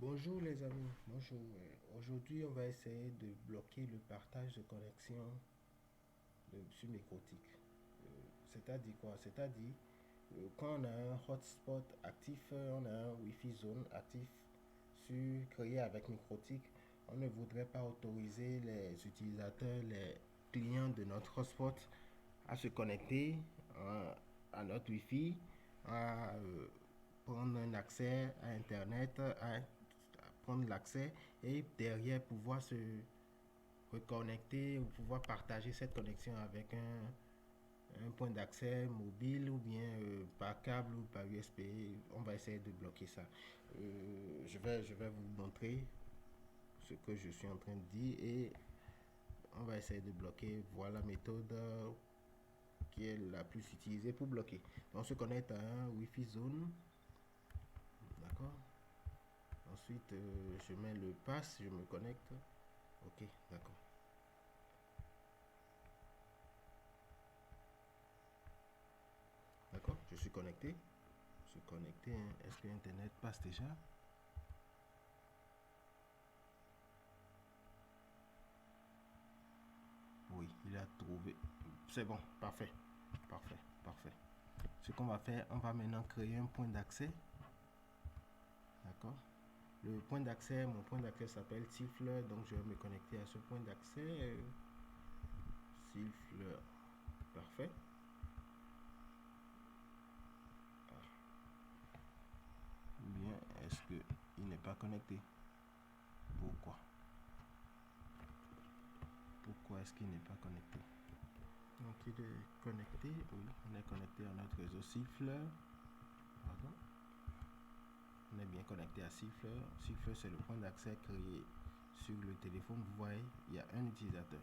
Bonjour les amis, bonjour. Aujourd'hui, on va essayer de bloquer le partage de connexion sur Mécotique. C'est-à-dire quoi? C'est-à-dire, quand on a un hotspot actif, on a un Wi-Fi zone actif créé avec Mécotique, on ne voudrait pas autoriser les utilisateurs, les clients de notre hotspot à se connecter à notre Wi-Fi, à prendre un accès à Internet, à prendre l'accès et derrière pouvoir se reconnecter ou pouvoir partager cette connexion avec un point d'accès mobile ou bien par câble ou par USB. On va essayer de bloquer ça. Je vais vous montrer ce que je suis en train de dire et on va essayer de bloquer. Voilà la méthode qui est la plus utilisée pour bloquer. On se connecte à un Wi-Fi zone. D'accord. Ensuite, je mets le pass, je me connecte. Ok, d'accord. D'accord, je suis connecté. Je suis connecté. Hein. Est-ce que Internet passe déjà? Oui, il a trouvé. C'est bon, parfait. Parfait, parfait. Ce qu'on va faire, on va maintenant créer un point d'accès. D'accord. Le point d'accès, mon point d'accès s'appelle Siffleur, donc je vais me connecter à ce point d'accès. Siffleur. Parfait. Bien, est-ce qu'il n'est pas connecté? Pourquoi? Pourquoi est-ce qu'il n'est pas connecté? Donc il est connecté, oui, on est connecté à notre réseau Siffleur. Pardon. On est bien connecté à Siffleur. Siffleur, c'est le point d'accès créé sur le téléphone. Vous voyez, il y a un utilisateur.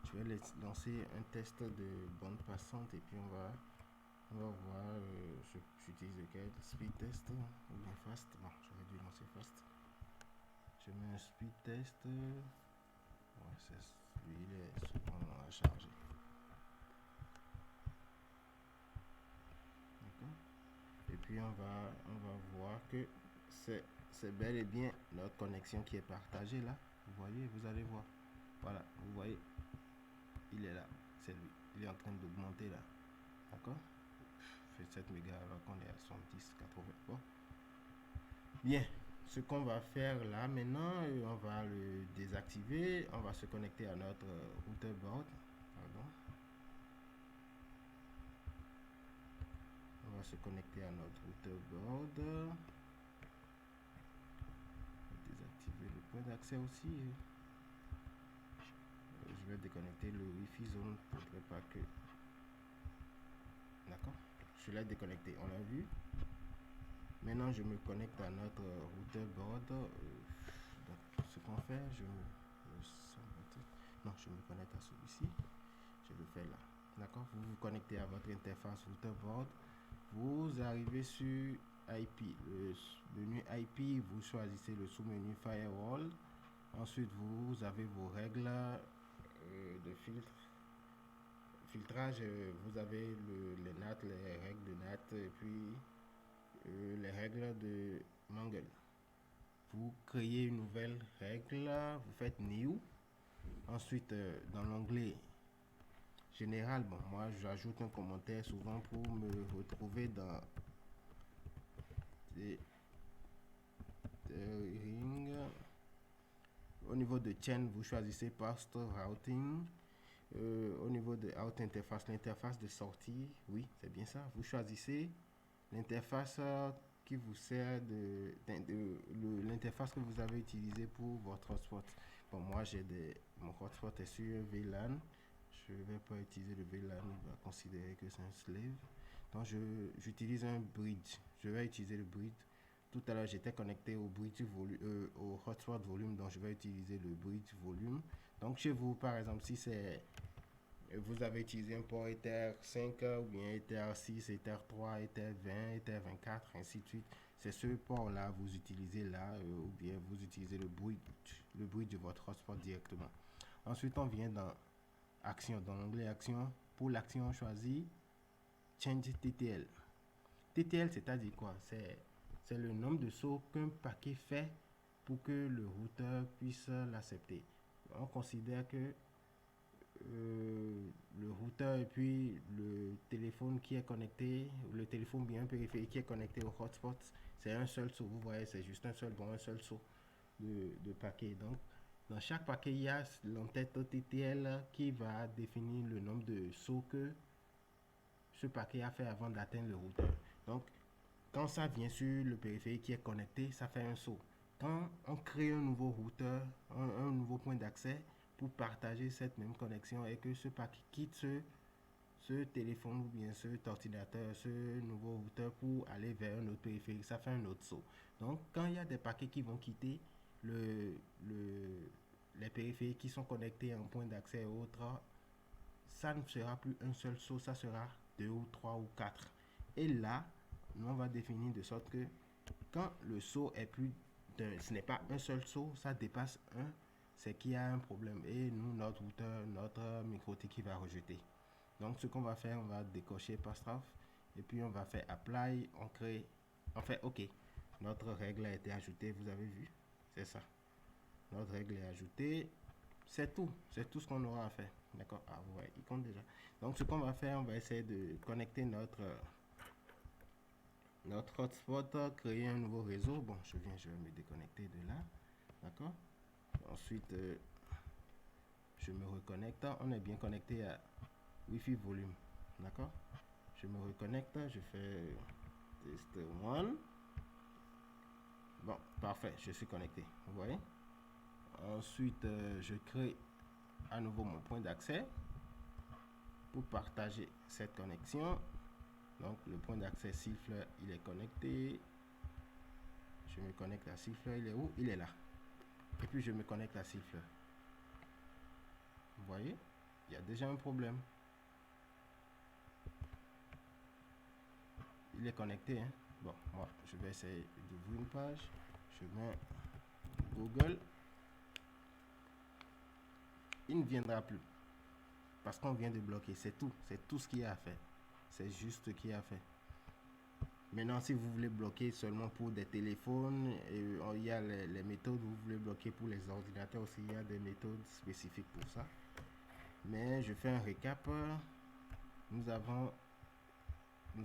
Je vais lancer un test de bande passante et puis on va voir. J'utilise lequel? Speed test ou bien fast? Bon, j'aurais dû lancer fast. Je mets un speed test. Ouais, c'est lui, il est souvent à charger. Et puis on va voir que c'est bel et bien notre connexion qui est partagée là. Vous voyez, vous allez voir. Voilà, vous voyez, il est là. C'est lui. Il est en train d'augmenter là. D'accord. Fait 7 mégas alors qu'on est à 70, 80. Bon. Bien. Ce qu'on va faire là maintenant, on va le désactiver. On va se connecter à notre router board. Pardon. On va se connecter à notre router board. Désactiver le point d'accès aussi. Je vais déconnecter le Wi-Fi zone pour ne pas que. D'accord. Je l'ai déconnecté, on l'a vu. Maintenant, je me connecte à notre router board. Donc, ce qu'on fait, non, je me connecte à celui-ci. Je le fais là. D'accord. Vous vous connectez à votre interface router board. Vous arrivez sur IP. Le menu IP, vous choisissez le sous-menu Firewall. Ensuite, vous avez vos règles de filtrage. Vous avez les NAT, les règles de NAT et puis les règles de Mangle. Vous créez une nouvelle règle, vous faites New. Ensuite, dans l'onglet Général, bon, moi j'ajoute un commentaire souvent pour me retrouver dans des rings. Au niveau de chain, vous choisissez Post Routing. Au niveau de Out Interface, l'interface de sortie, oui, c'est bien ça. Vous choisissez l'interface qui vous sert l'interface que vous avez utilisée pour votre hotspot. Bon, moi, mon hotspot est sur VLAN. Je ne vais pas utiliser le VLAN, il va considérer que c'est un slave. Donc, j'utilise un bridge. Je vais utiliser le bridge. Tout à l'heure, j'étais connecté au hotspot volume, donc je vais utiliser le bridge volume. Donc, chez vous, par exemple, si vous avez utilisé un port Ether 5 ou bien Ether 6, Ether 3, Ether 20, Ether 24, ainsi de suite. C'est ce port-là vous utilisez là ou bien vous utilisez le bridge de votre hotspot directement. Ensuite, on vient dans Action, dans l'onglet Action. Pour l'action, on choisit Change TTL. TTL, c'est-à-dire quoi? C'est le nombre de sauts qu'un paquet fait pour que le routeur puisse l'accepter. On considère que le routeur et puis le téléphone qui est connecté, le téléphone bien périphérique qui est connecté au hotspot, c'est un seul saut. Vous voyez, c'est juste un seul saut de paquet. Donc, dans chaque paquet, il y a l'entête TTL qui va définir le nombre de sauts que ce paquet a fait avant d'atteindre le routeur. Donc, quand ça vient sur le périphérique qui est connecté, ça fait un saut. Quand on crée un nouveau routeur, un nouveau point d'accès pour partager cette même connexion et que ce paquet quitte ce téléphone ou bien cet ordinateur, ce nouveau routeur pour aller vers un autre périphérique, ça fait un autre saut. Donc, quand il y a des paquets qui vont quitter les périphériques qui sont connectés à un point d'accès et autres, ça ne sera plus un seul saut, ça sera 2 ou 3 ou 4. Et là, nous on va définir de sorte que quand le saut est plus ce n'est pas un seul saut, ça dépasse un, c'est qu'il y a un problème. Et nous, notre routeur, notre micro-T qui va rejeter. Donc ce qu'on va faire, on va décocher Pastraf et puis on va faire apply, on crée, on fait OK. Notre règle a été ajoutée, vous avez vu, c'est ça. Notre règle est ajoutée, c'est tout ce qu'on aura à faire. D'accord. Ah ouais, il compte déjà. Donc ce qu'on va faire, on va essayer de connecter notre hotspot, créer un nouveau réseau. Bon, je vais me déconnecter de là. D'accord. Ensuite, je me reconnecte. On est bien connecté à Wi-Fi volume. D'accord. Je me reconnecte, je fais test 1. Bon, parfait, je suis connecté. Vous voyez. Ensuite, je crée à nouveau mon point d'accès pour partager cette connexion. Donc le point d'accès siffleur, il est connecté. Je me connecte à siffleur, il est où? Il est là. Et puis je me connecte à siffleur. Vous voyez, il y a déjà un problème. Il est connecté, hein? Bon, moi je vais essayer d'ouvrir une page. Je mets Google. Il ne viendra plus parce qu'on vient de bloquer. C'est tout ce qu'il y a à faire. C'est juste ce qu'il y a à faire. Maintenant, si vous voulez bloquer seulement pour des téléphones, il y a les méthodes, vous voulez bloquer pour les ordinateurs aussi, il y a des méthodes spécifiques pour ça. Mais je fais un récap. Nous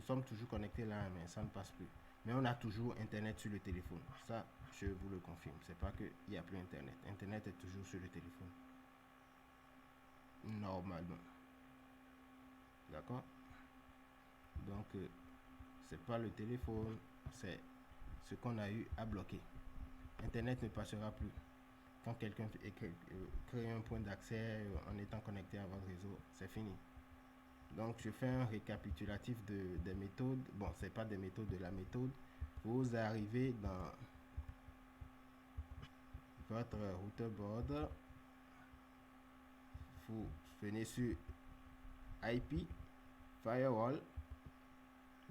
sommes toujours connectés là, mais ça ne passe plus. Mais on a toujours Internet sur le téléphone. Ça, je vous le confirme. C'est pas qu'il n'y a plus Internet. Internet est toujours sur le téléphone. Normalement. D'accord? Donc, c'est pas le téléphone, c'est ce qu'on a eu à bloquer. Internet ne passera plus. Quand quelqu'un crée un point d'accès en étant connecté à votre réseau, c'est fini. Donc je fais un récapitulatif des méthodes. Bon, c'est pas des méthodes, de la méthode. Vous arrivez dans votre router board. Vous venez sur IP, Firewall,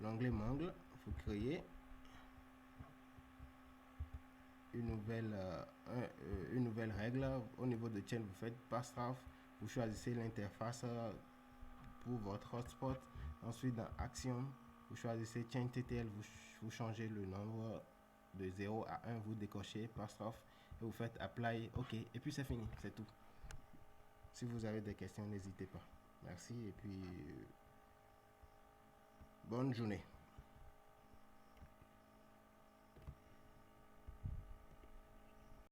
l'onglet Mangle. Vous créez une nouvelle règle. Au niveau de chain, vous faites Pastraf. Vous choisissez l'interface pour votre hotspot. Ensuite, dans Action, vous choisissez Chain TTL, vous changez le nombre de 0 à 1, vous décochez Pastraf et vous faites Apply, OK. Et puis c'est fini, c'est tout. Si vous avez des questions, n'hésitez pas. Merci et puis bonne journée.